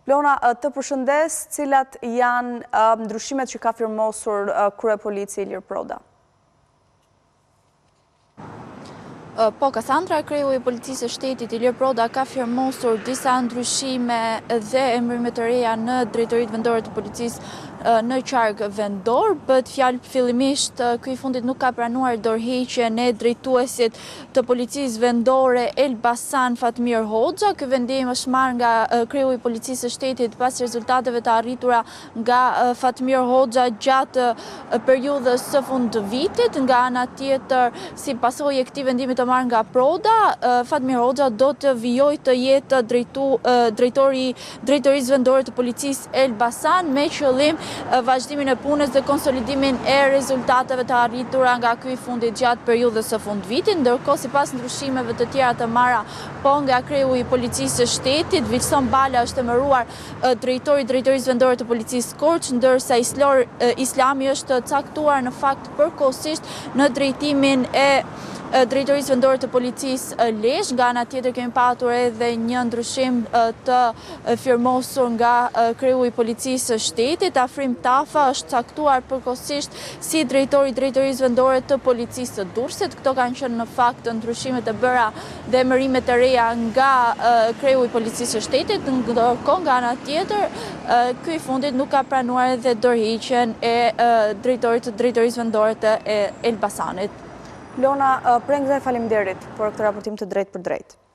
Lona, të përshëndes, cilat janë ndryshimet që ka firmosur Krye Polici Ilir Proda? Po, Kasandra, kreu i policisë së shtetit Ilir Proda ka firmosur disa ndryshime dhe emërime të reja në drejtoritë vendore të policisë në qark vendor. Bëhet fjalë fillimisht ky i fundit nuk ka pranuar dorëheqjen e drejtuesit të policisë vendore Elbasan Fatmir Hoxha. Ky vendim është marrë nga kreu i policisë së shtetit pas rezultateve të arritura nga Fatmir Hoxha gjatë periudhës së fundit të vitit. Nga ana tjetër, si pasojë e këtij vendimi të marrë nga Proda, Fatmir Hoxha do të vijojë të jetë drejtori drejtorisë vendore të policisë Elbasan me qëllim vazhdimin e punës dhe konsolidimin e rezultateve të arritura nga ky i fundit gjatë periudhës së fundvitit. Ndërkohë, sipas ndryshimeve të tjera të marra po nga kreu i policisë së shtetit, Vilson Bala është emëruar drejtori drejtorisë vendore të policisë Korç, ndërsa Islami është caktuar në fakt përkohësisht në drejtimin e drejtorisë vendore të policisë Lezhë. Nga ana tjetër kemi patur edhe një ndryshim të firmosur nga kreu i policisë së shtetit. Afrim Tafa është caktuar përkohësisht si drejtori drejtorisë vendore të policisë së Durrësit. Këto kanë qenë në fakt ndryshimet e bëra dhe emërimet e reja nga kreu i policisë së shtetit. Ndërkohë, nga ana tjetër, ky i fundit nuk ka pranuar edhe dorëheqjen e drejtorit të drejtorisë vendore të Elbasanit. Lona, prengëzoj faleminderit për këtë raportim të drejtë për drejtë.